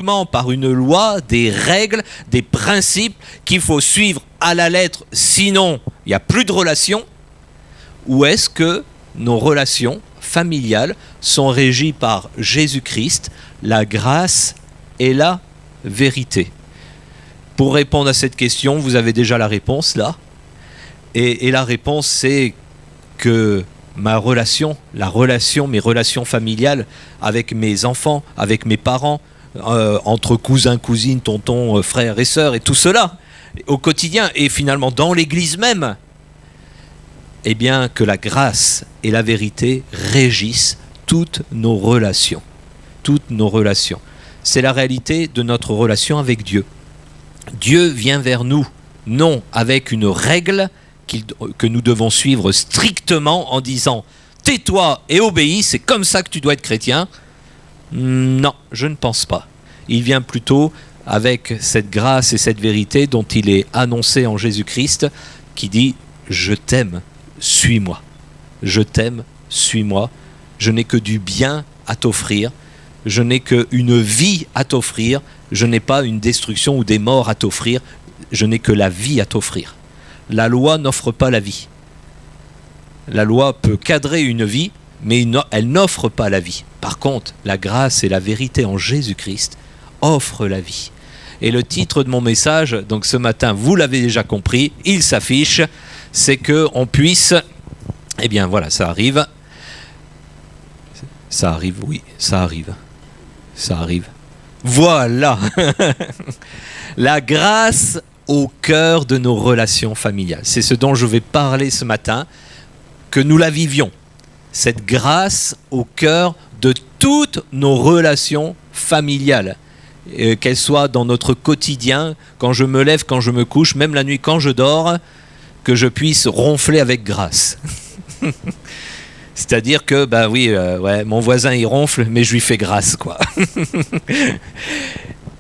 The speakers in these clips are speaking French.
uniquement par une loi, des règles, des principes qu'il faut suivre à la lettre, sinon il n'y a plus de relations? Ou est-ce que nos relations familiales sont régies par Jésus-Christ, la grâce et la vérité? Pour répondre à cette question, vous avez déjà la réponse là. Et la réponse, c'est que mes relations familiales avec mes enfants, avec mes parents, entre cousins, cousines, tontons, frères et sœurs, et tout cela, au quotidien, et finalement dans l'Église même, eh bien que la grâce et la vérité régissent toutes nos relations. Toutes nos relations. C'est la réalité de notre relation avec Dieu. Dieu vient vers nous, non avec une règle que nous devons suivre strictement en disant « tais-toi et obéis, c'est comme ça que tu dois être chrétien ». Non, je ne pense pas. Il vient plutôt avec cette grâce et cette vérité dont il est annoncé en Jésus-Christ, qui dit « je t'aime, suis-moi ». Je t'aime, suis-moi. Je n'ai que du bien à t'offrir. Je n'ai qu'une vie à t'offrir. Je n'ai pas une destruction ou des morts à t'offrir. Je n'ai que la vie à t'offrir. La loi n'offre pas la vie. La loi peut cadrer une vie, mais elle n'offre pas la vie. Par contre, la grâce et la vérité en Jésus-Christ offrent la vie. Et le titre de mon message, donc ce matin, vous l'avez déjà compris, il s'affiche, c'est qu'on puisse... Eh bien voilà, ça arrive. Ça arrive, oui, ça arrive. Ça arrive. Voilà. La grâce au cœur de nos relations familiales. C'est ce dont je vais parler ce matin, que nous la vivions. Cette grâce au cœur de toutes nos relations familiales. Qu'elles soient dans notre quotidien, quand je me lève, quand je me couche, même la nuit quand je dors, que je puisse ronfler avec grâce. C'est-à-dire que, ben oui, mon voisin il ronfle, mais je lui fais grâce, quoi.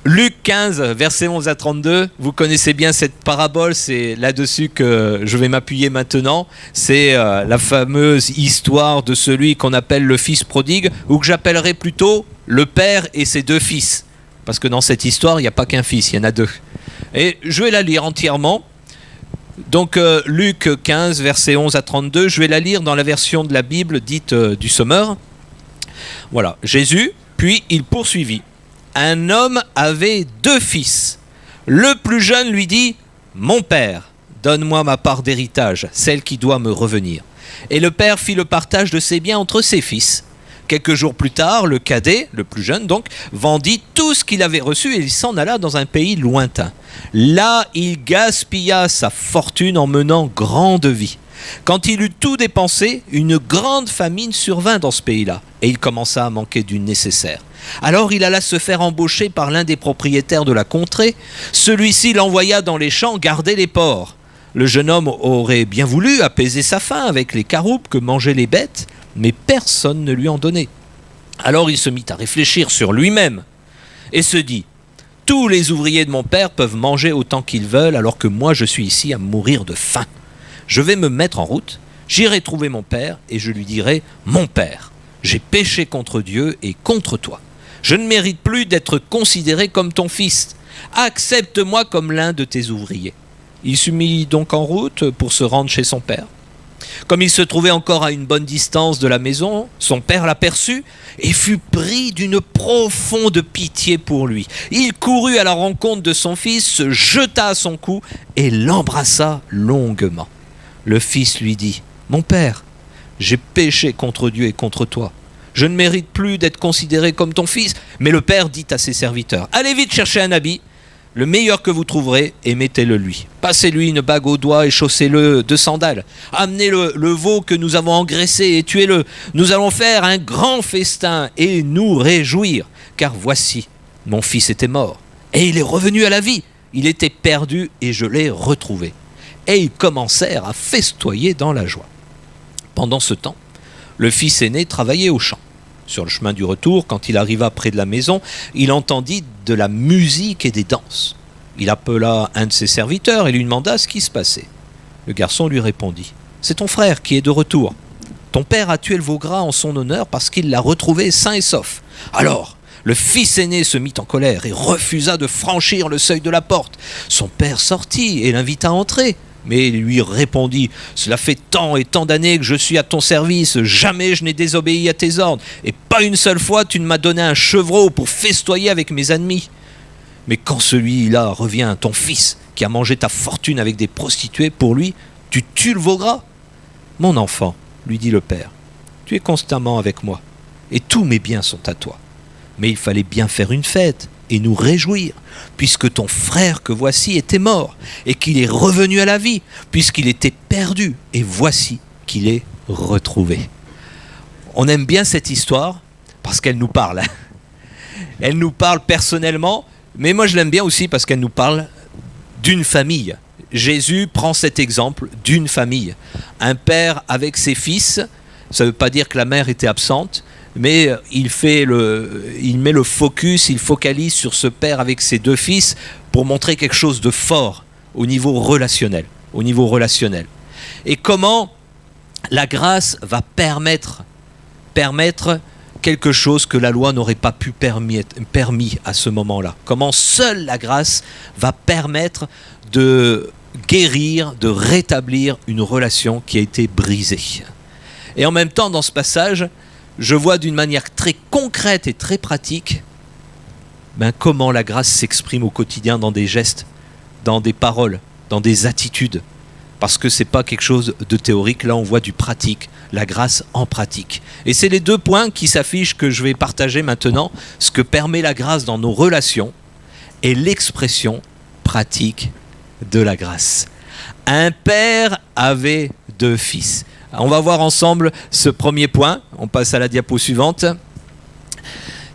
Luc 15, versets 11 à 32, vous connaissez bien cette parabole, c'est là-dessus que je vais m'appuyer maintenant. C'est la fameuse histoire de celui qu'on appelle le fils prodigue, ou que j'appellerais plutôt le père et ses deux fils. Parce que dans cette histoire, il n'y a pas qu'un fils, il y en a deux. Et je vais la lire entièrement. Donc Luc 15, versets 11 à 32, je vais la lire dans la version de la Bible dite du Sommeur. Voilà, Jésus, puis il poursuivit. Un homme avait deux fils. Le plus jeune lui dit « Mon père, donne-moi ma part d'héritage, celle qui doit me revenir. » Et le père fit le partage de ses biens entre ses fils. Quelques jours plus tard, le cadet, le plus jeune donc, vendit tout ce qu'il avait reçu et il s'en alla dans un pays lointain. Là, il gaspilla sa fortune en menant grande vie. Quand il eut tout dépensé, une grande famine survint dans ce pays-là et il commença à manquer du nécessaire. Alors il alla se faire embaucher par l'un des propriétaires de la contrée. Celui-ci l'envoya dans les champs garder les porcs. Le jeune homme aurait bien voulu apaiser sa faim avec les caroupes que mangeaient les bêtes, mais personne ne lui en donnait. Alors il se mit à réfléchir sur lui-même et se dit « Tous les ouvriers de mon père peuvent manger autant qu'ils veulent alors que moi je suis ici à mourir de faim. Je vais me mettre en route, j'irai trouver mon père et je lui dirai « Mon père, j'ai péché contre Dieu et contre toi. Je ne mérite plus d'être considéré comme ton fils. Accepte-moi comme l'un de tes ouvriers. » Il se mit donc en route pour se rendre chez son père. Comme il se trouvait encore à une bonne distance de la maison, son père l'aperçut et fut pris d'une profonde pitié pour lui. Il courut à la rencontre de son fils, se jeta à son cou et l'embrassa longuement. Le fils lui dit « Mon père, j'ai péché contre Dieu et contre toi. Je ne mérite plus d'être considéré comme ton fils. » Mais le père dit à ses serviteurs « Allez vite chercher un habit, le meilleur que vous trouverez, et mettez-le lui. Passez-lui une bague au doigt et chaussez-le de sandales. Amenez le veau que nous avons engraissé et tuez-le. Nous allons faire un grand festin et nous réjouir. Car voici, mon fils était mort, et il est revenu à la vie. Il était perdu et je l'ai retrouvé. » Et ils commencèrent à festoyer dans la joie. Pendant ce temps, le fils aîné travaillait au champ. Sur le chemin du retour, quand il arriva près de la maison, il entendit de la musique et des danses. Il appela un de ses serviteurs et lui demanda ce qui se passait. Le garçon lui répondit « C'est ton frère qui est de retour. Ton père a tué le veau gras en son honneur parce qu'il l'a retrouvé sain et sauf. » Alors, Le fils aîné se mit en colère et refusa de franchir le seuil de la porte. Son père sortit et l'invita à entrer. Mais il lui répondit: « Cela fait tant et tant d'années que je suis à ton service, jamais je n'ai désobéi à tes ordres, et pas une seule fois tu ne m'as donné un chevreau pour festoyer avec mes ennemis. Mais quand celui-là revient, ton fils, qui a mangé ta fortune avec des prostituées, pour lui, tu tues le veau gras. Mon enfant, lui dit le père, tu es constamment avec moi, et tous mes biens sont à toi. Mais il fallait bien faire une fête et nous réjouir, puisque ton frère que voici était mort, et qu'il est revenu à la vie, puisqu'il était perdu, et voici qu'il est retrouvé. » On aime bien cette histoire, parce qu'elle nous parle. Elle nous parle personnellement, mais moi je l'aime bien aussi parce qu'elle nous parle d'une famille. Jésus prend cet exemple d'une famille. Un père avec ses fils, ça ne veut pas dire que la mère était absente, mais il met le focus, il focalise sur ce père avec ses deux fils pour montrer quelque chose de fort au niveau relationnel. Et comment la grâce va permettre quelque chose que la loi n'aurait pas pu permis à ce moment-là. Comment seule la grâce va permettre de guérir, de rétablir une relation qui a été brisée. Et en même temps, dans ce passage, je vois d'une manière très concrète et très pratique comment la grâce s'exprime au quotidien dans des gestes, dans des paroles, dans des attitudes. Parce que ce n'est pas quelque chose de théorique, là on voit du pratique, la grâce en pratique. Et c'est les deux points qui s'affichent que je vais partager maintenant, ce que permet la grâce dans nos relations et l'expression pratique de la grâce. Un père avait deux fils. On va voir ensemble ce premier point. On passe à la diapo suivante.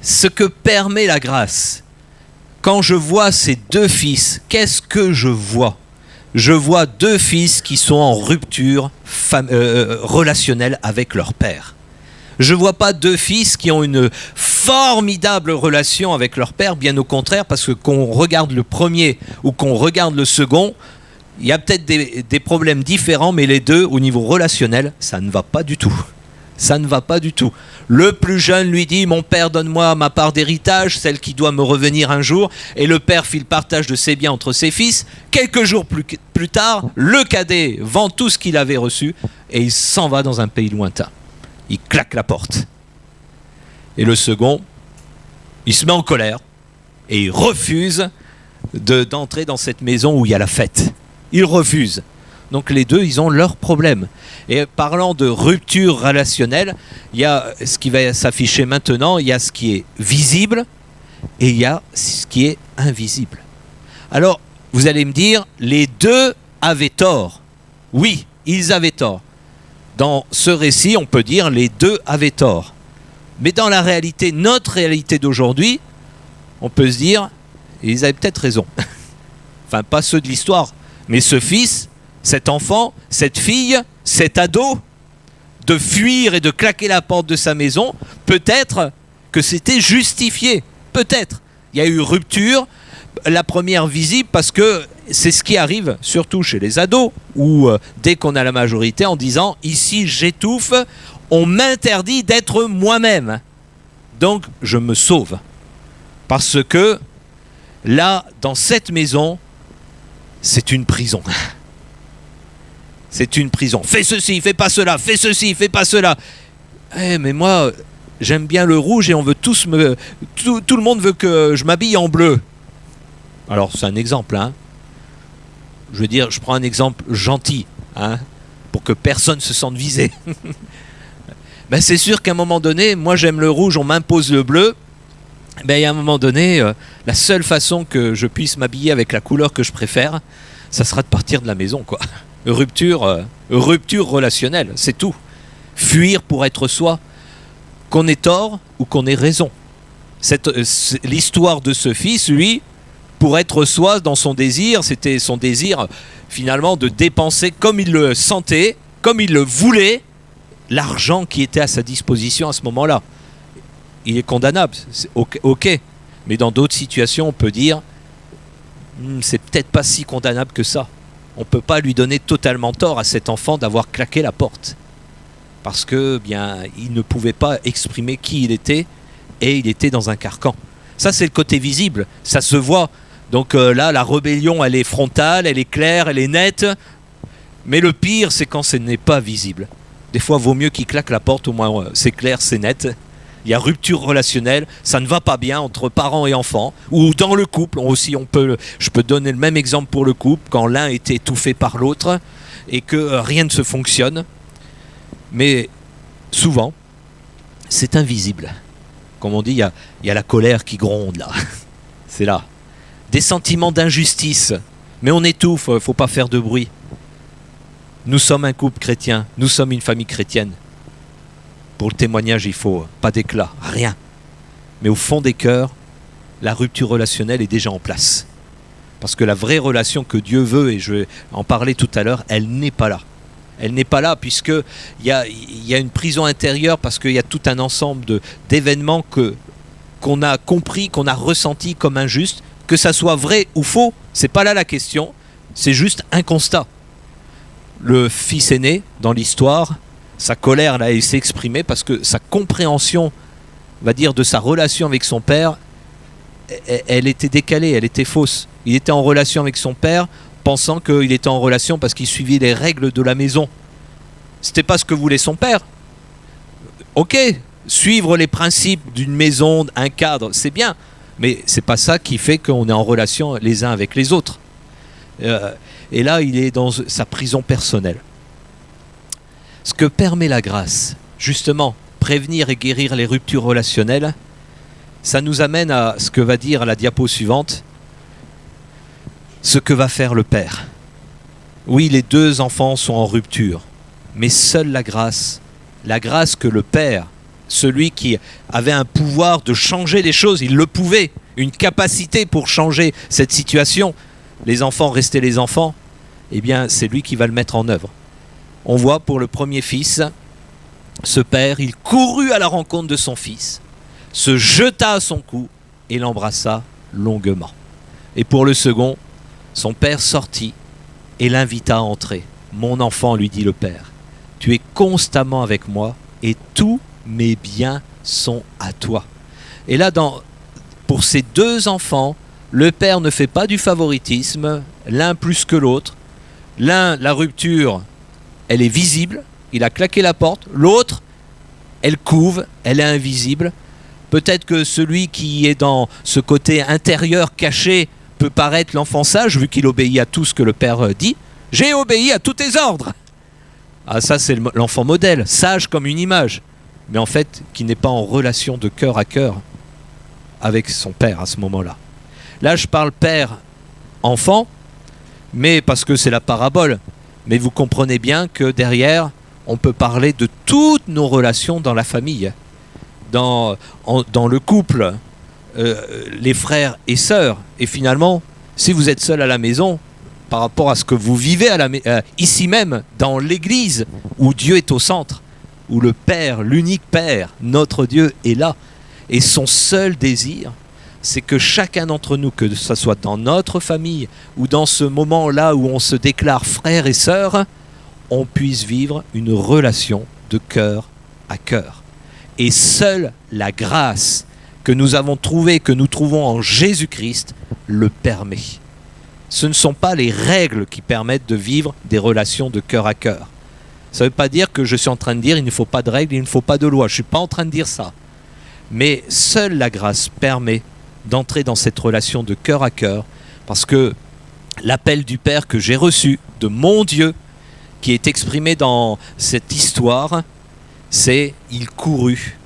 Ce que permet la grâce. Quand je vois ces deux fils, qu'est-ce que je vois ? Je vois deux fils qui sont en rupture relationnelle avec leur père. Je ne vois pas deux fils qui ont une formidable relation avec leur père, bien au contraire, parce que qu'on regarde le premier ou qu'on regarde le second, il y a peut-être des problèmes différents, mais les deux, au niveau relationnel, ça ne va pas du tout. Ça ne va pas du tout. Le plus jeune lui dit: « Mon père, donne-moi ma part d'héritage, celle qui doit me revenir un jour. » Et le père fit le partage de ses biens entre ses fils. Quelques jours plus tard, le cadet vend tout ce qu'il avait reçu et il s'en va dans un pays lointain. Il claque la porte. Et le second, il se met en colère et il refuse d'entrer dans cette maison où il y a la fête. Il refuse. Donc les deux, ils ont leurs problèmes. Et parlant de rupture relationnelle, il y a ce qui va s'afficher maintenant, il y a ce qui est visible et il y a ce qui est invisible. Alors, vous allez me dire, les deux avaient tort. Oui, ils avaient tort. Dans ce récit, on peut dire les deux avaient tort. Mais dans la réalité, notre réalité d'aujourd'hui, on peut se dire, ils avaient peut-être raison. Enfin, pas ceux de l'histoire, mais ce fils, cet enfant, cette fille, cet ado, de fuir et de claquer la porte de sa maison, peut-être que c'était justifié. Peut-être. Il y a eu rupture, la première visible, parce que c'est ce qui arrive, surtout chez les ados, où dès qu'on a la majorité, en disant « ici j'étouffe, on m'interdit d'être moi-même, donc je me sauve ». Parce que là, dans cette maison, c'est une prison. C'est une prison. Fais ceci, fais pas cela, fais ceci, fais pas cela. Mais moi, j'aime bien le rouge et on veut tous tout le monde veut que je m'habille en bleu. Alors, c'est un exemple, hein. Je veux dire, je prends un exemple gentil, hein, pour que personne se sente visé. C'est sûr qu'à un moment donné, moi j'aime le rouge, on m'impose le bleu. Il y a un moment donné, la seule façon que je puisse m'habiller avec la couleur que je préfère, ça sera de partir de la maison, quoi. Rupture relationnelle, c'est tout. Fuir pour être soi, qu'on ait tort ou qu'on ait raison. L'histoire de ce fils, lui, pour être soi dans son désir, c'était son désir finalement de dépenser comme il le sentait, comme il le voulait, l'argent qui était à sa disposition à ce moment-là. Il est condamnable, c'est ok. Mais dans d'autres situations, on peut dire c'est peut-être pas si condamnable que ça. On ne peut pas lui donner totalement tort à cet enfant d'avoir claqué la porte. Parce que il ne pouvait pas exprimer qui il était et il était dans un carcan. Ça, c'est le côté visible, ça se voit. Donc là, la rébellion, elle est frontale, elle est claire, elle est nette. Mais le pire, c'est quand ce n'est pas visible. Des fois, il vaut mieux qu'il claque la porte, au moins c'est clair, c'est net. Il y a rupture relationnelle, ça ne va pas bien entre parents et enfants, ou dans le couple aussi. Je peux donner le même exemple pour le couple, quand l'un est étouffé par l'autre et que rien ne se fonctionne. Mais souvent, c'est invisible. Comme on dit, il y a la colère qui gronde là. C'est là. Des sentiments d'injustice. Mais on étouffe, il ne faut pas faire de bruit. Nous sommes un couple chrétien, nous sommes une famille chrétienne. Pour le témoignage, il faut pas d'éclat, rien. Mais au fond des cœurs, la rupture relationnelle est déjà en place. Parce que la vraie relation que Dieu veut, et je vais en parler tout à l'heure, elle n'est pas là. Elle n'est pas là puisqu'il y a une prison intérieure, parce qu'il y a tout un ensemble d'événements qu'on a compris, qu'on a ressenti comme injustes. Que ça soit vrai ou faux, c'est pas là la question, c'est juste un constat. Le fils aîné, dans l'histoire, sa colère là, elle s'est exprimée parce que sa compréhension, on va dire, de sa relation avec son père, elle était décalée, elle était fausse. Il était en relation avec son père, pensant qu'il était en relation parce qu'il suivait les règles de la maison. C'était pas ce que voulait son père. Ok, suivre les principes d'une maison, un cadre, c'est bien, mais c'est pas ça qui fait qu'on est en relation les uns avec les autres. Et là, il est dans sa prison personnelle. Ce que permet la grâce, justement, prévenir et guérir les ruptures relationnelles, ça nous amène à ce que va dire la diapo suivante, ce que va faire le Père. Oui, les deux enfants sont en rupture, mais seule la grâce que le Père, celui qui avait un pouvoir de changer les choses, il le pouvait, une capacité pour changer cette situation, les enfants restaient les enfants, eh bien c'est lui qui va le mettre en œuvre. On voit pour le premier fils, ce père, il courut à la rencontre de son fils, se jeta à son cou et l'embrassa longuement. Et pour le second, son père sortit et l'invita à entrer. « Mon enfant, lui dit le père, tu es constamment avec moi et tous mes biens sont à toi. » Et là, pour ces deux enfants, le père ne fait pas du favoritisme, l'un plus que l'autre. L'un, la rupture, elle est visible, il a claqué la porte. L'autre, elle couve, elle est invisible. Peut-être que celui qui est dans ce côté intérieur caché peut paraître l'enfant sage, vu qu'il obéit à tout ce que le père dit. « J'ai obéi à tous tes ordres !» Ah, ça, c'est l'enfant modèle, sage comme une image, mais en fait, qui n'est pas en relation de cœur à cœur avec son père à ce moment-là. Là, je parle père-enfant, mais parce que c'est la parabole. Mais vous comprenez bien que derrière, on peut parler de toutes nos relations dans la famille, dans le couple, les frères et sœurs. Et finalement, si vous êtes seul à la maison, par rapport à ce que vous vivez ici même, dans l'église, où Dieu est au centre, où le Père, l'unique Père, notre Dieu est là, et son seul désir, c'est que chacun d'entre nous, que ce soit dans notre famille ou dans ce moment-là où on se déclare frères et sœurs, on puisse vivre une relation de cœur à cœur. Et seule la grâce que nous avons trouvée, que nous trouvons en Jésus-Christ, le permet. Ce ne sont pas les règles qui permettent de vivre des relations de cœur à cœur. Ça ne veut pas dire que je suis en train de dire il ne faut pas de règles, il ne faut pas de loi. Je ne suis pas en train de dire ça. Mais seule la grâce permet d'entrer dans cette relation de cœur à cœur, parce que l'appel du Père que j'ai reçu de mon Dieu, qui est exprimé dans cette histoire, c'est « il courut,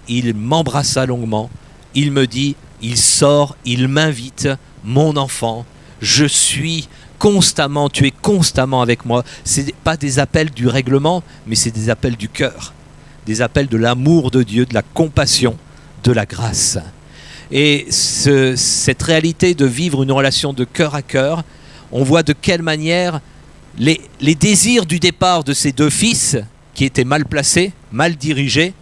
il m'embrassa longuement, il me dit, il sort, il m'invite, mon enfant, je suis constamment, tu es constamment avec moi ». Ce n'est pas des appels du règlement, mais c'est des appels du cœur, des appels de l'amour de Dieu, de la compassion, de la grâce. Et cette réalité de vivre une relation de cœur à cœur, on voit de quelle manière les désirs du départ de ces deux fils, qui étaient mal placés, mal dirigés,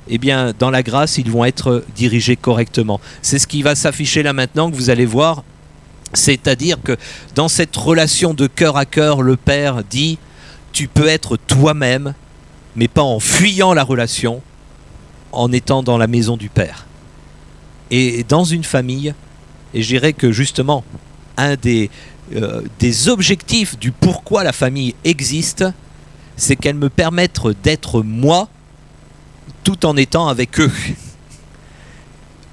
eh bien, dans la grâce, ils vont être dirigés correctement. C'est ce qui va s'afficher là maintenant, que vous allez voir. C'est-à-dire que dans cette relation de cœur à cœur, le Père dit « Tu peux être toi-même, mais pas en fuyant la relation, en étant dans la maison du Père. » Et dans une famille, et je dirais que justement, un des objectifs du pourquoi la famille existe, c'est qu'elle me permette d'être moi tout en étant avec eux.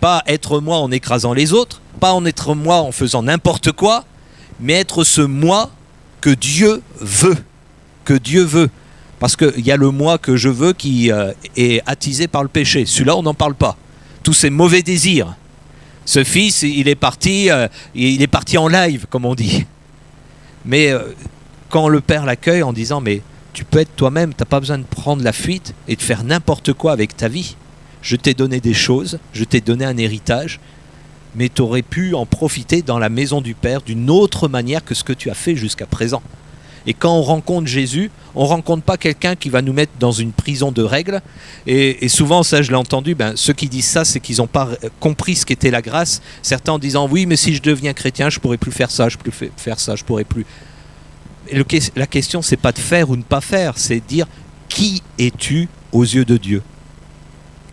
Pas être moi en écrasant les autres, pas en être moi en faisant n'importe quoi, mais être ce moi que Dieu veut. Que Dieu veut. Parce qu'il y a le moi que je veux qui est attisé par le péché. Celui-là, on n'en parle pas. Tous ces mauvais désirs. Ce fils, il est parti en live, comme on dit. Mais quand le père l'accueille en disant « Mais tu peux être toi-même, tu n'as pas besoin de prendre la fuite et de faire n'importe quoi avec ta vie. Je t'ai donné des choses, je t'ai donné un héritage, mais tu aurais pu en profiter dans la maison du Père d'une autre manière que ce que tu as fait jusqu'à présent. » Et quand on rencontre Jésus, on ne rencontre pas quelqu'un qui va nous mettre dans une prison de règles. Et souvent, ça je l'ai entendu, ceux qui disent ça, c'est qu'ils n'ont pas compris ce qu'était la grâce. Certains en disant, oui, mais si je deviens chrétien, je ne pourrai plus faire ça, je ne pourrai plus faire ça, je ne pourrai plus. Et la question, ce n'est pas de faire ou de ne pas faire, c'est de dire, qui es-tu aux yeux de Dieu ?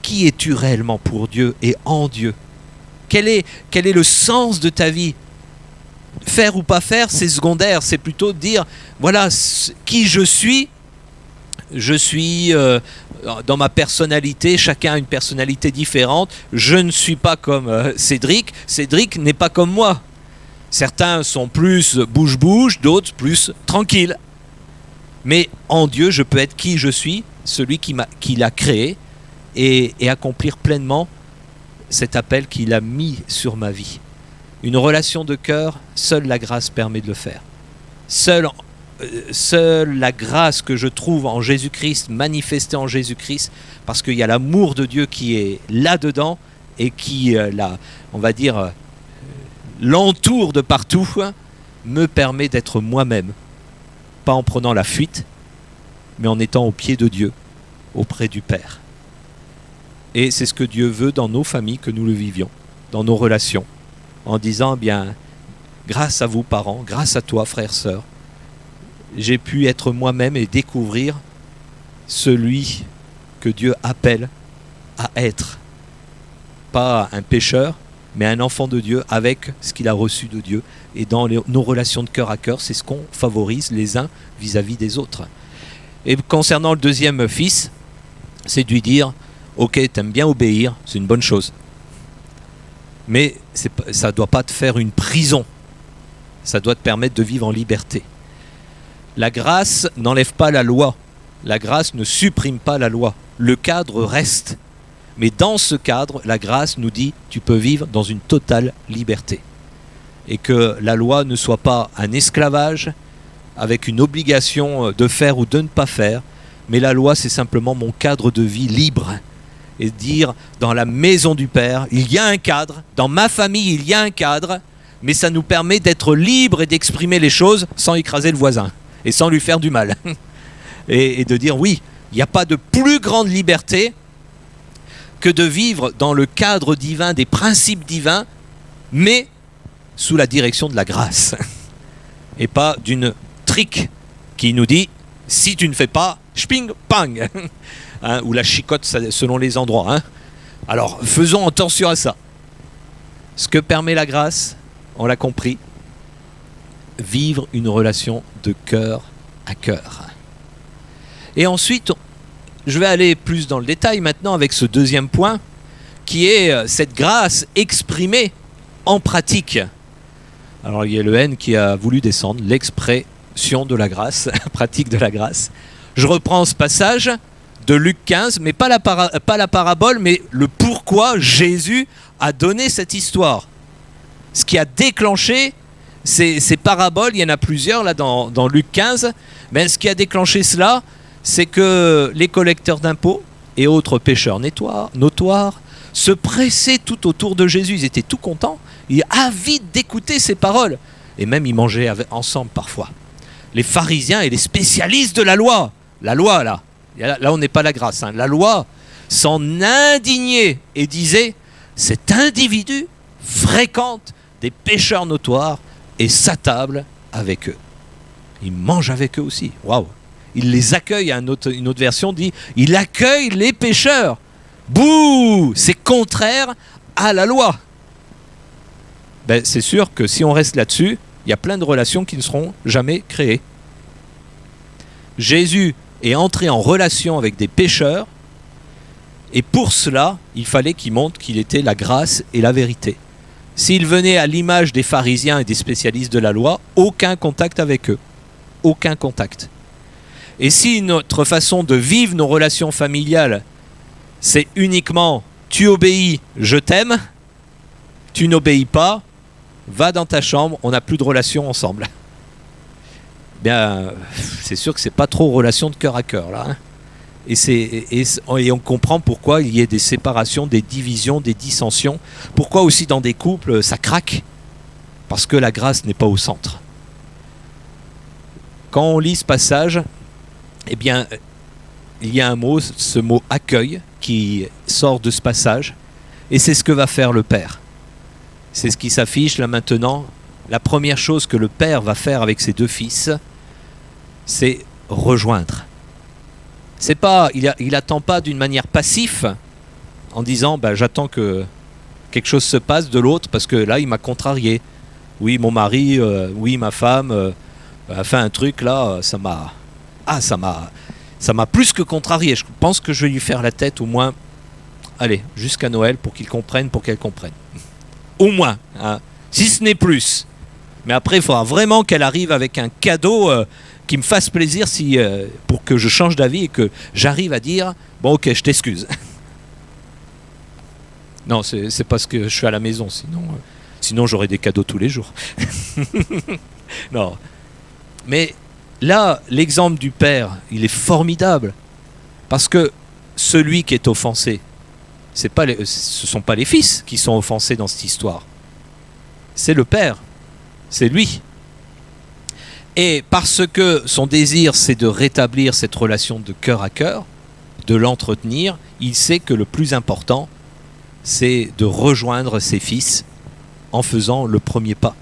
Qui es-tu réellement pour Dieu et en Dieu ? Quel est le sens de ta vie ? Faire ou pas faire, c'est secondaire, c'est plutôt de dire, voilà, qui je suis dans ma personnalité, chacun a une personnalité différente, je ne suis pas comme Cédric n'est pas comme moi. Certains sont plus bouge-bouge, d'autres plus tranquilles. Mais en Dieu, je peux être qui je suis, celui qui l'a créé, et accomplir pleinement cet appel qu'il a mis sur ma vie. Une relation de cœur, seule la grâce permet de le faire. Seule la grâce que je trouve en Jésus-Christ, manifestée en Jésus-Christ, parce qu'il y a l'amour de Dieu qui est là-dedans et qui, on va dire, l'entoure de partout, me permet d'être moi-même. Pas en prenant la fuite, mais en étant au pied de Dieu, auprès du Père. Et c'est ce que Dieu veut dans nos familles, que nous le vivions, dans nos relations. En disant, grâce à vous parents, grâce à toi frères, sœurs, j'ai pu être moi-même et découvrir celui que Dieu appelle à être. Pas un pécheur, mais un enfant de Dieu avec ce qu'il a reçu de Dieu. Et dans nos relations de cœur à cœur, c'est ce qu'on favorise les uns vis-à-vis des autres. Et concernant le deuxième fils, c'est de lui dire, ok, t'aimes bien obéir, c'est une bonne chose. Mais ça ne doit pas te faire une prison. Ça doit te permettre de vivre en liberté. La grâce n'enlève pas la loi. La grâce ne supprime pas la loi. Le cadre reste. Mais dans ce cadre, la grâce nous dit tu peux vivre dans une totale liberté. Et que la loi ne soit pas un esclavage avec une obligation de faire ou de ne pas faire. Mais la loi, c'est simplement mon cadre de vie libre. Et dire, dans la maison du Père, il y a un cadre, dans ma famille, il y a un cadre, mais ça nous permet d'être libres et d'exprimer les choses sans écraser le voisin et sans lui faire du mal. Et de dire, oui, il n'y a pas de plus grande liberté que de vivre dans le cadre divin, des principes divins, mais sous la direction de la grâce. Et pas d'une trick qui nous dit, si tu ne fais pas, sping, pang. Ou la chicotte selon les endroits. Alors, faisons attention à ça. Ce que permet la grâce, on l'a compris, vivre une relation de cœur à cœur. Et ensuite, je vais aller plus dans le détail maintenant avec ce deuxième point, qui est cette grâce exprimée en pratique. Alors, il y a le N qui a voulu descendre, l'expression de la grâce, pratique de la grâce. Je reprends ce passage de Luc 15, mais pas la parabole, mais le pourquoi Jésus a donné cette histoire. Ce qui a déclenché ces paraboles, il y en a plusieurs là dans Luc 15, mais ce qui a déclenché cela, c'est que les collecteurs d'impôts et autres pécheurs notoires se pressaient tout autour de Jésus. Ils étaient tout contents, avides d'écouter ses paroles. Et même ils mangeaient ensemble parfois. Les pharisiens et les spécialistes de la loi là, on n'est pas la grâce, la loi s'en indignait et disait cet individu fréquente des pécheurs notoires et s'attable avec eux. Il mange avec eux aussi. Waouh! Il les accueille. Une autre version dit il accueille les pécheurs. Bouh! C'est contraire à la loi. Ben, c'est sûr que si on reste là-dessus, il y a plein de relations qui ne seront jamais créées. Jésus est entré en relation avec des pécheurs, et pour cela, il fallait qu'il montre qu'il était la grâce et la vérité. S'il venait à l'image des pharisiens et des spécialistes de la loi, aucun contact avec eux. Aucun contact. Et si notre façon de vivre nos relations familiales, c'est uniquement « tu obéis, je t'aime », tu n'obéis pas, va dans ta chambre, on n'a plus de relation ensemble. Bien, c'est sûr que c'est pas trop relation de cœur à cœur là. Hein. Et on comprend pourquoi il y a des séparations, des divisions, des dissensions. Pourquoi aussi dans des couples ça craque. Parce que la grâce n'est pas au centre. Quand on lit ce passage, eh bien, il y a un mot, ce mot accueil, qui sort de ce passage. Et c'est ce que va faire le Père. C'est ce qui s'affiche là maintenant. La première chose que le Père va faire avec ses deux fils, c'est rejoindre. C'est pas, il attend pas d'une manière passive en disant j'attends que quelque chose se passe de l'autre parce que là il m'a contrarié. Oui mon mari, oui ma femme a fait un truc là, ça m'a plus que contrarié. Je pense que je vais lui faire la tête au moins, allez, jusqu'à Noël pour qu'il comprenne, pour qu'elle comprenne. Au moins, hein, si ce n'est plus. Mais après il faudra vraiment qu'elle arrive avec un cadeau qui me fasse plaisir pour que je change d'avis et que j'arrive à dire « Bon, ok, je t'excuse. » Non, c'est parce que je suis à la maison, sinon j'aurais des cadeaux tous les jours. Non. Mais là, l'exemple du Père, il est formidable. Parce que celui qui est offensé, ce ne sont pas les fils qui sont offensés dans cette histoire. C'est le Père. C'est lui. Et parce que son désir, c'est de rétablir cette relation de cœur à cœur, de l'entretenir, il sait que le plus important, c'est de rejoindre ses fils en faisant le premier pas.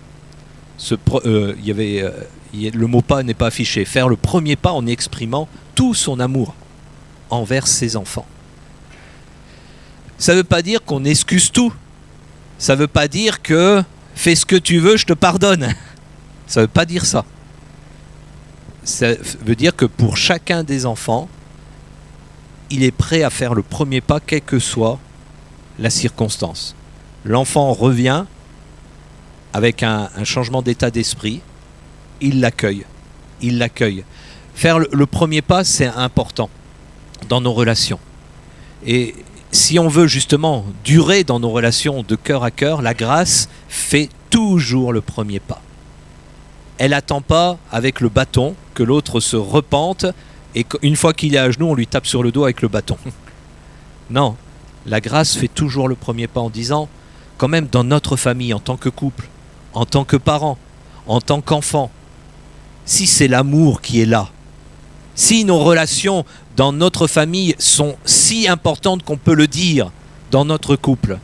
Le mot pas n'est pas affiché. Faire le premier pas en exprimant tout son amour envers ses enfants. Ça ne veut pas dire qu'on excuse tout. Ça ne veut pas dire que fais ce que tu veux, je te pardonne. Ça ne veut pas dire ça. Ça veut dire que pour chacun des enfants, il est prêt à faire le premier pas, quelle que soit la circonstance. L'enfant revient avec un changement d'état d'esprit, il l'accueille. Il l'accueille. Faire le premier pas, c'est important dans nos relations. Et si on veut justement durer dans nos relations de cœur à cœur, la grâce fait toujours le premier pas. Elle n'attend pas avec le bâton que l'autre se repente et qu'une fois qu'il est à genoux, on lui tape sur le dos avec le bâton. Non, la grâce fait toujours le premier pas en disant, quand même dans notre famille, en tant que couple, en tant que parents, en tant qu'enfants, si c'est l'amour qui est là, si nos relations dans notre famille sont si importantes qu'on peut le dire dans notre couple,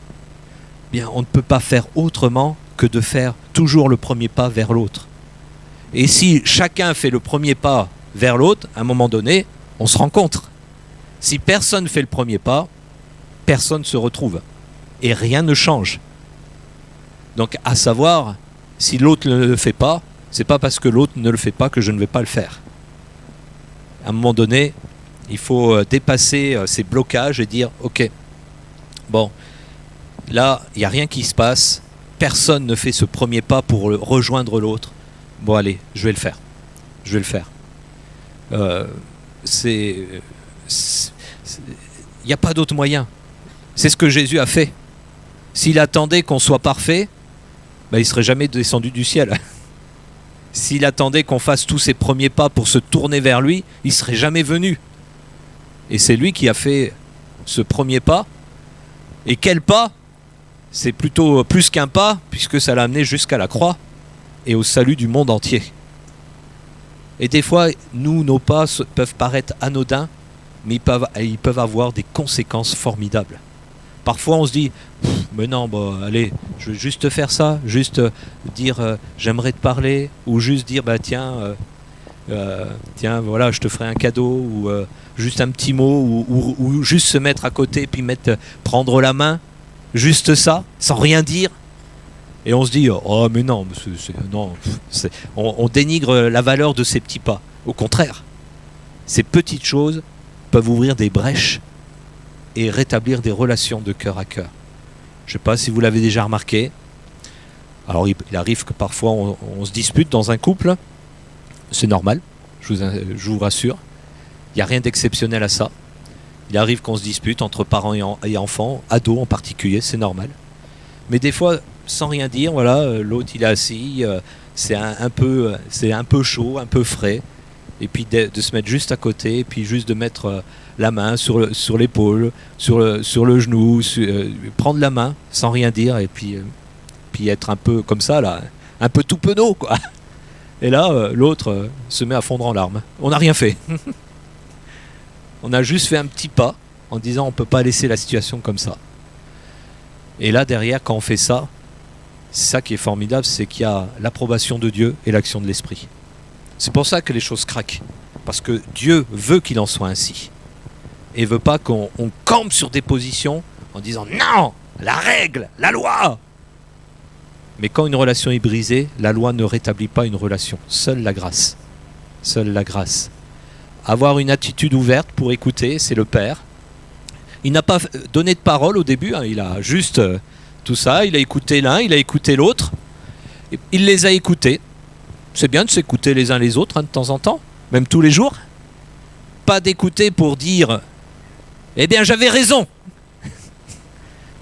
bien on ne peut pas faire autrement que de faire toujours le premier pas vers l'autre. Et si chacun fait le premier pas vers l'autre, à un moment donné, on se rencontre. Si personne ne fait le premier pas, personne ne se retrouve. Et rien ne change. Donc à savoir, si l'autre ne le fait pas, c'est pas parce que l'autre ne le fait pas que je ne vais pas le faire. À un moment donné, il faut dépasser ces blocages et dire « Ok, bon, là, il n'y a rien qui se passe, personne ne fait ce premier pas pour rejoindre l'autre. Bon allez, je vais le faire. Je vais le faire. » Il n'y a pas d'autre moyen. C'est ce que Jésus a fait. S'il attendait qu'on soit parfait, il ne serait jamais descendu du ciel. S'il attendait qu'on fasse tous ses premiers pas pour se tourner vers lui, il ne serait jamais venu. Et c'est lui qui a fait ce premier pas. Et quel pas? C'est plutôt plus qu'un pas, puisque ça l'a amené jusqu'à la croix et au salut du monde entier. Et des fois, nos pas peuvent paraître anodins, mais ils peuvent avoir des conséquences formidables. Parfois, on se dit, mais non, allez, je veux juste faire ça, juste dire j'aimerais te parler, ou juste dire tiens, voilà, je te ferai un cadeau, ou juste un petit mot, ou juste se mettre à côté, puis prendre la main. Juste ça, sans rien dire. Et on se dit, oh mais non, non, on dénigre la valeur de ces petits pas. Au contraire, ces petites choses peuvent ouvrir des brèches et rétablir des relations de cœur à cœur. Je ne sais pas si vous l'avez déjà remarqué. Alors il arrive que parfois on se dispute dans un couple. C'est normal, je vous rassure. Il n'y a rien d'exceptionnel à ça. Il arrive qu'on se dispute entre parents et enfants, ados en particulier, c'est normal. Mais des fois, sans rien dire, voilà, l'autre il est assis, c'est un peu chaud, un peu frais. Et puis de se mettre juste à côté, et puis juste de mettre la main sur l'épaule, sur le genou, prendre la main sans rien dire, et puis être un peu comme ça, là, un peu tout penaud, quoi. Et là, l'autre se met à fondre en larmes. On n'a rien fait. On a juste fait un petit pas en disant on ne peut pas laisser la situation comme ça. Et là, derrière, quand on fait ça, c'est ça qui est formidable, c'est qu'il y a l'approbation de Dieu et l'action de l'Esprit. C'est pour ça que les choses craquent. Parce que Dieu veut qu'il en soit ainsi. Et veut pas qu'on campe sur des positions en disant non, la règle, la loi. Mais quand une relation est brisée, la loi ne rétablit pas une relation. Seule la grâce. Seule la grâce. Avoir une attitude ouverte pour écouter, c'est le Père. Il n'a pas donné de parole au début, hein, il a juste tout ça, il a écouté l'un, il a écouté l'autre. Il les a écoutés. C'est bien de s'écouter les uns les autres, hein, de temps en temps, même tous les jours. Pas d'écouter pour dire « Eh bien, j'avais raison !»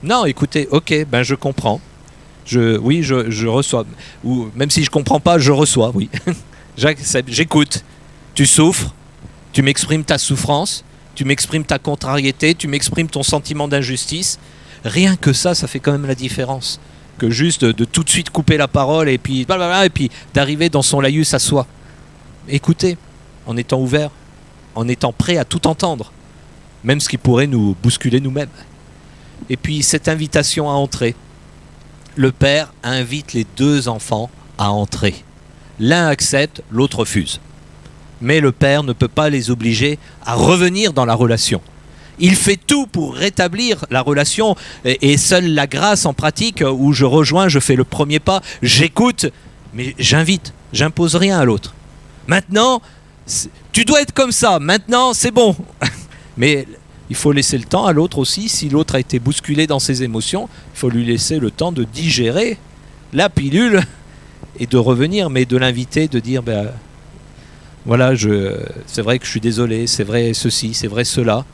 Non, écoutez, ok, ben je comprends. Je reçois. Ou même si je comprends pas, je reçois, oui. J'écoute. Tu souffres, tu m'exprimes ta souffrance, tu m'exprimes ta contrariété, tu m'exprimes ton sentiment d'injustice. Rien que ça fait quand même la différence. Que juste de tout de suite couper la parole et puis d'arriver dans son laïus à soi. Écoutez, en étant ouvert, en étant prêt à tout entendre, même ce qui pourrait nous bousculer nous-mêmes. Et puis cette invitation à entrer. Le père invite les deux enfants à entrer. L'un accepte, l'autre refuse. Mais le père ne peut pas les obliger à revenir dans la relation. Il fait tout pour rétablir la relation et seule la grâce en pratique où je rejoins, je fais le premier pas, j'écoute, mais j'invite, j'impose rien à l'autre. Maintenant, tu dois être comme ça, maintenant c'est bon. Mais il faut laisser le temps à l'autre aussi, si l'autre a été bousculé dans ses émotions, il faut lui laisser le temps de digérer la pilule et de revenir, mais de l'inviter, de dire, ben, voilà, c'est vrai que je suis désolé, c'est vrai ceci, c'est vrai cela.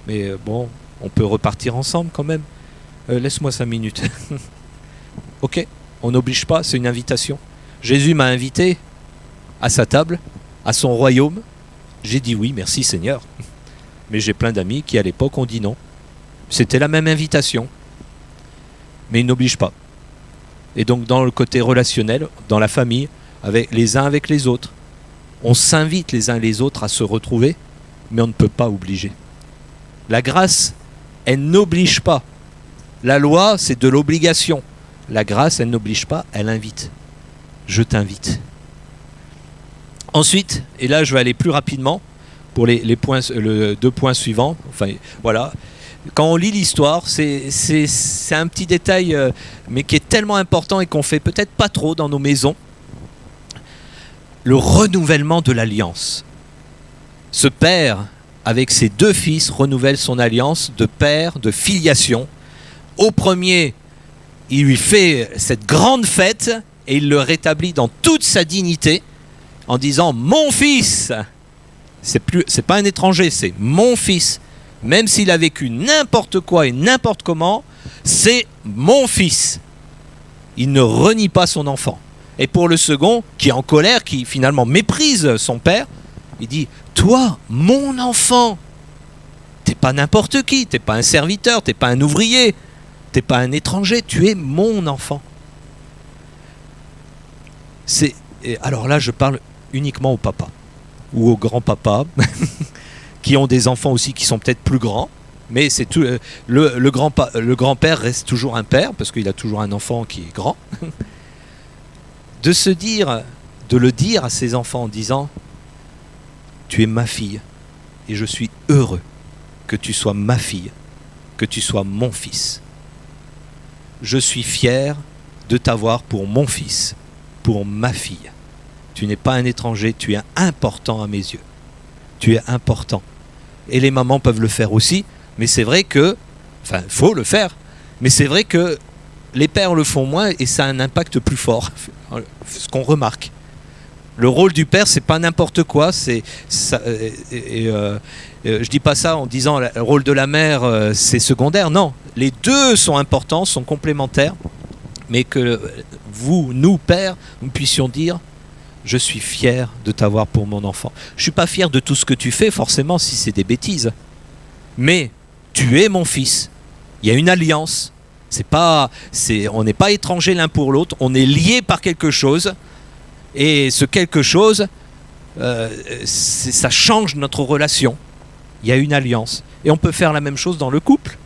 Mais bon, on peut repartir ensemble quand même. Laisse-moi 5 minutes. Ok, on n'oblige pas, c'est une invitation. Jésus m'a invité à sa table, à son royaume. J'ai dit oui, merci Seigneur. Mais j'ai plein d'amis qui à l'époque ont dit non. C'était la même invitation. Mais il n'oblige pas. Et donc dans le côté relationnel, dans la famille, avec les uns avec les autres, on s'invite les uns les autres à se retrouver, mais on ne peut pas obliger. La grâce, elle n'oblige pas. La loi, c'est de l'obligation. La grâce, elle n'oblige pas, elle invite. Je t'invite. Ensuite, et là je vais aller plus rapidement pour les deux points suivants. Enfin, voilà. Quand on lit l'histoire, c'est un petit détail, mais qui est tellement important et qu'on fait peut-être pas trop dans nos maisons. Le renouvellement de l'alliance. Ce père, avec ses deux fils, renouvelle son alliance de père, de filiation. Au premier, il lui fait cette grande fête et il le rétablit dans toute sa dignité en disant « Mon fils !» C'est pas un étranger, c'est « Mon fils !» Même s'il a vécu n'importe quoi et n'importe comment, c'est « Mon fils !» Il ne renie pas son enfant. Et pour le second, qui est en colère, qui finalement méprise son père, il dit « Toi, mon enfant, t'es pas n'importe qui, t'es pas un serviteur, t'es pas un ouvrier, t'es pas un étranger, tu es mon enfant. » Alors là, je parle uniquement aux papas ou aux grands-papas qui ont des enfants aussi qui sont peut-être plus grands, mais c'est tout, le grand-père reste toujours un père parce qu'il a toujours un enfant qui est grand. De le dire à ses enfants en disant « Tu es ma fille et je suis heureux que tu sois ma fille. que tu sois mon fils. Je suis fier de t'avoir pour mon fils, pour ma fille. Tu n'es pas un étranger, tu es important à mes yeux. Tu es important. Et les mamans peuvent le faire aussi, mais c'est vrai que, enfin, il faut le faire, mais c'est vrai que les pères le font moins et ça a un impact plus fort, ce qu'on remarque. Le rôle du père, c'est pas n'importe quoi. Je dis pas ça en disant le rôle de la mère, c'est secondaire. Non, les deux sont importants, sont complémentaires, mais que nous, pères, nous puissions dire je suis fier de t'avoir pour mon enfant. Je suis pas fier de tout ce que tu fais, forcément, si c'est des bêtises. Mais tu es mon fils. Il y a une alliance. On n'est pas étrangers l'un pour l'autre. On est liés par quelque chose. Et ce quelque chose, ça change notre relation. Il y a une alliance. Et on peut faire la même chose dans le couple.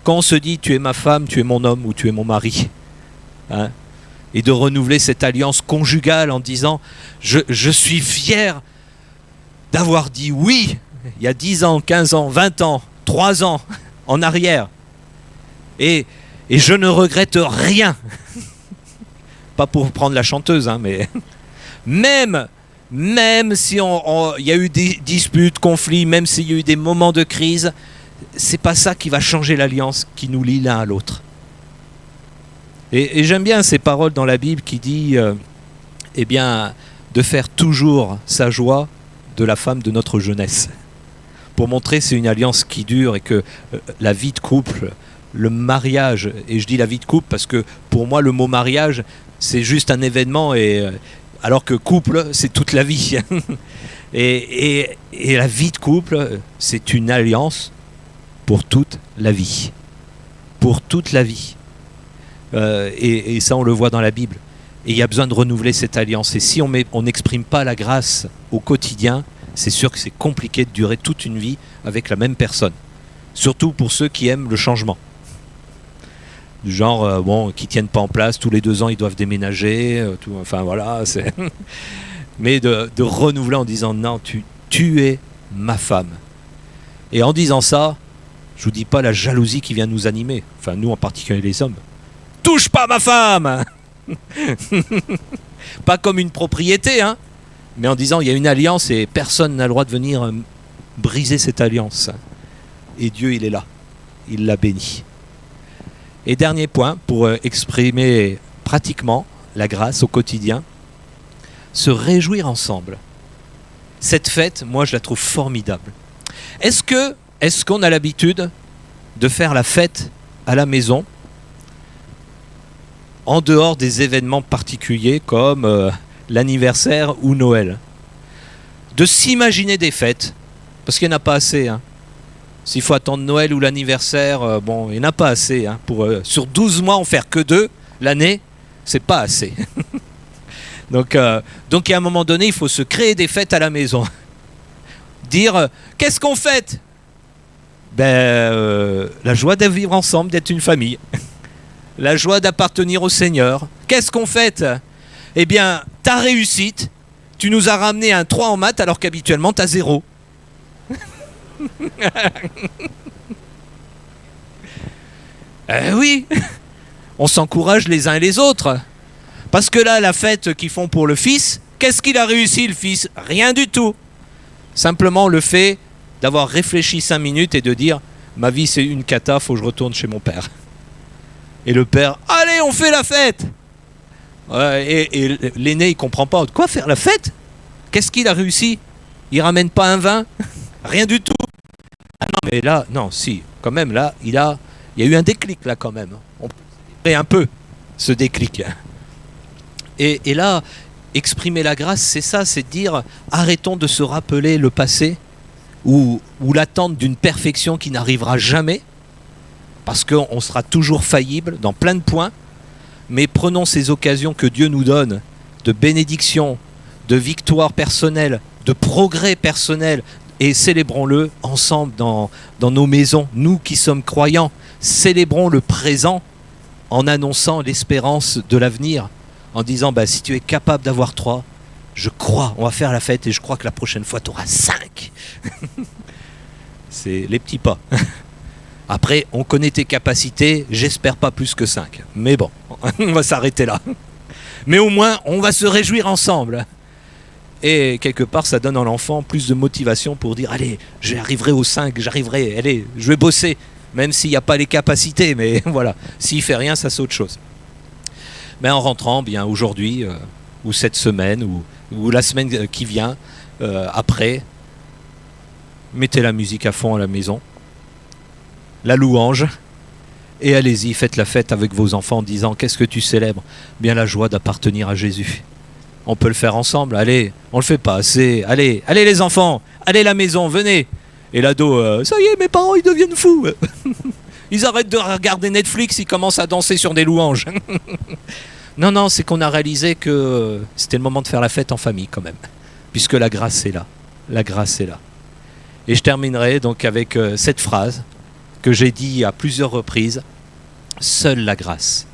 Quand on se dit tu es ma femme, tu es mon homme ou tu es mon mari, hein, et de renouveler cette alliance conjugale en disant je suis fier d'avoir dit oui il y a 10 ans, 15 ans, 20 ans, 3 ans en arrière. Et je ne regrette rien. Pas pour prendre la chanteuse, hein, mais même si il y a eu des disputes, conflits, même s'il y a eu des moments de crise, c'est pas ça qui va changer l'alliance qui nous lie l'un à l'autre. Et j'aime bien ces paroles dans la Bible qui dit de faire toujours sa joie de la femme de notre jeunesse. Pour montrer c'est une alliance qui dure et que la vie de couple, le mariage, et je dis la vie de couple parce que pour moi le mot mariage c'est juste un événement, alors que couple c'est toute la vie. et la vie de couple c'est une alliance pour toute la vie. Pour toute la vie. Et ça on le voit dans la Bible. Et il y a besoin de renouveler cette alliance. Et si on n'exprime pas la grâce au quotidien, c'est sûr que c'est compliqué de durer toute une vie avec la même personne. Surtout pour ceux qui aiment le changement. Du genre, qui tiennent pas en place, tous les 2 ans ils doivent déménager, enfin voilà. Mais de renouveler en disant non, tu es ma femme. Et en disant ça, je vous dis pas la jalousie qui vient nous animer, enfin nous en particulier les hommes. Touche pas ma femme. Pas comme une propriété, hein, mais en disant il y a une alliance et personne n'a le droit de venir briser cette alliance. Et Dieu, il est là. Il l'a béni. Et dernier point, pour exprimer pratiquement la grâce au quotidien, se réjouir ensemble. Cette fête, moi, je la trouve formidable. Est-ce qu'on a l'habitude de faire la fête à la maison en dehors des événements particuliers comme l'anniversaire ou Noël? De s'imaginer des fêtes, parce qu'il n'y en a pas assez. Hein. S'il faut attendre Noël ou l'anniversaire, il n'y en a pas assez. Hein, sur 12 mois, en faire que 2 l'année, c'est pas assez. Donc, à un moment donné, il faut se créer des fêtes à la maison. Dire, qu'est-ce qu'on fête? La joie de vivre ensemble, d'être une famille. La joie d'appartenir au Seigneur. Qu'est-ce qu'on fête? Eh bien, ta réussite, tu nous as ramené un 3 en maths alors qu'habituellement tu as 0. Oui, on s'encourage les uns et les autres. Parce que là, la fête qu'ils font pour le fils, qu'est-ce qu'il a réussi le fils? Rien du tout. Simplement le fait d'avoir réfléchi 5 minutes et de dire ma vie c'est une cata, faut que je retourne chez mon père. Et le père, allez, on fait la fête. Et l'aîné, il comprend pas. De quoi faire la fête? Qu'est-ce qu'il a réussi? Il ramène pas un vin? Rien du tout. Ah non, mais là, non, si, quand même, là, il y a eu un déclic, là, quand même. On peut célébrer un peu ce déclic. Et là, exprimer la grâce, c'est ça, c'est de dire, arrêtons de se rappeler le passé ou l'attente d'une perfection qui n'arrivera jamais. Parce qu'on sera toujours faillible dans plein de points, mais prenons ces occasions que Dieu nous donne de bénédiction, de victoire personnelle, de progrès personnel, et célébrons-le ensemble dans nos maisons. Nous qui sommes croyants, célébrons le présent en annonçant l'espérance de l'avenir, en disant si tu es capable d'avoir 3, je crois, on va faire la fête et je crois que la prochaine fois tu auras 5. C'est les petits pas. Après, on connaît tes capacités, j'espère pas plus que 5. Mais bon, on va s'arrêter là. Mais au moins, on va se réjouir ensemble. Et quelque part, ça donne à l'enfant plus de motivation pour dire « Allez, j'arriverai au 5, j'arriverai, allez, je vais bosser. » Même s'il n'y a pas les capacités, mais voilà, s'il fait rien, ça c'est autre chose. Mais en rentrant, bien aujourd'hui, ou cette semaine, ou la semaine qui vient, après, mettez la musique à fond à la maison, la louange, et allez-y, faites la fête avec vos enfants en disant « Qu'est-ce que tu célèbres ?» Bien la joie d'appartenir à Jésus. On peut le faire ensemble, allez, on le fait pas assez, allez les enfants, allez la maison, venez. Et l'ado, ça y est, mes parents, ils deviennent fous. Ils arrêtent de regarder Netflix, ils commencent à danser sur des louanges. Non, c'est qu'on a réalisé que c'était le moment de faire la fête en famille quand même, puisque la grâce est là. La grâce est là. Et je terminerai donc avec cette phrase que j'ai dit à plusieurs reprises. Seule la grâce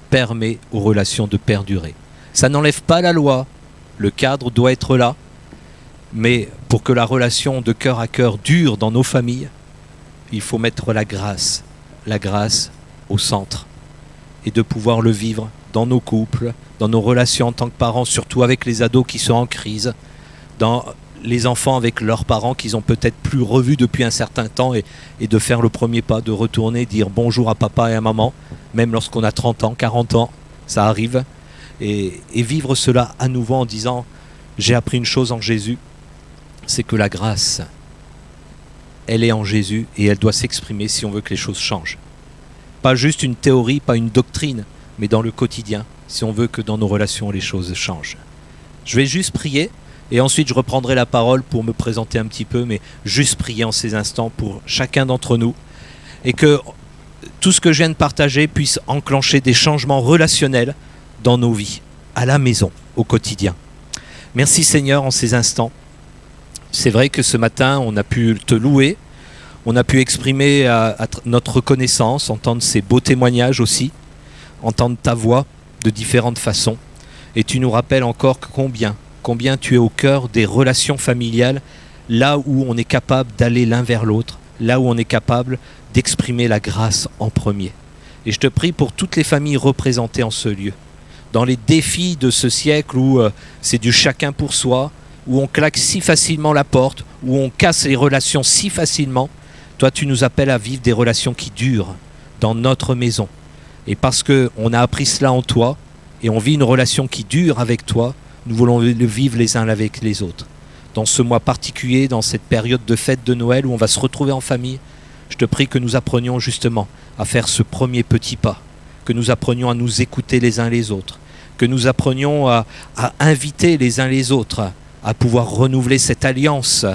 permet aux relations de perdurer. Ça n'enlève pas la loi, le cadre doit être là, mais pour que la relation de cœur à cœur dure dans nos familles, il faut mettre la grâce au centre, et de pouvoir le vivre dans nos couples, dans nos relations en tant que parents, surtout avec les ados qui sont en crise, dans les enfants avec leurs parents qu'ils ont peut-être plus revus depuis un certain temps, et de faire le premier pas, de retourner, dire bonjour à papa et à maman, même lorsqu'on a 30 ans, 40 ans, ça arrive, et vivre cela à nouveau en disant j'ai appris une chose en Jésus, c'est que la grâce, elle est en Jésus et elle doit s'exprimer si on veut que les choses changent. Pas juste une théorie, pas une doctrine, mais dans le quotidien, si on veut que dans nos relations les choses changent. Je vais juste prier et ensuite je reprendrai la parole pour me présenter un petit peu, mais juste prier en ces instants pour chacun d'entre nous et que tout ce que je viens de partager puisse enclencher des changements relationnels dans nos vies, à la maison, au quotidien. Merci Seigneur en ces instants. C'est vrai que ce matin, on a pu te louer, on a pu exprimer notre reconnaissance, entendre ces beaux témoignages aussi, entendre ta voix de différentes façons. Et tu nous rappelles encore combien tu es au cœur des relations familiales, là où on est capable d'aller l'un vers l'autre, là où on est capable d'exprimer la grâce en premier. Et je te prie pour toutes les familles représentées en ce lieu, dans les défis de ce siècle où c'est du chacun pour soi, où on claque si facilement la porte, où on casse les relations si facilement. Toi, tu nous appelles à vivre des relations qui durent dans notre maison. Et parce qu'on a appris cela en toi, et on vit une relation qui dure avec toi, nous voulons le vivre les uns avec les autres. Dans ce mois particulier, dans cette période de fête de Noël où on va se retrouver en famille, je te prie que nous apprenions justement à faire ce premier petit pas, que nous apprenions à nous écouter les uns les autres, que nous apprenions à inviter les uns les autres, à pouvoir renouveler cette alliance,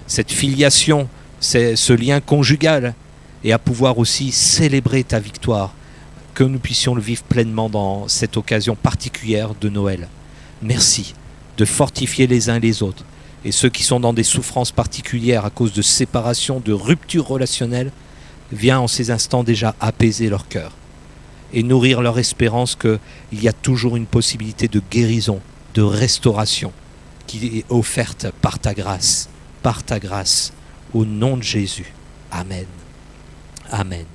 cette filiation, ce lien conjugal, et à pouvoir aussi célébrer ta victoire, que nous puissions le vivre pleinement dans cette occasion particulière de Noël. Merci de fortifier les uns les autres, et ceux qui sont dans des souffrances particulières à cause de séparation, de rupture relationnelle, viens en ces instants déjà apaiser leur cœur et nourrir leur espérance qu'il y a toujours une possibilité de guérison, de restauration qui est offerte par ta grâce, au nom de Jésus. Amen. Amen.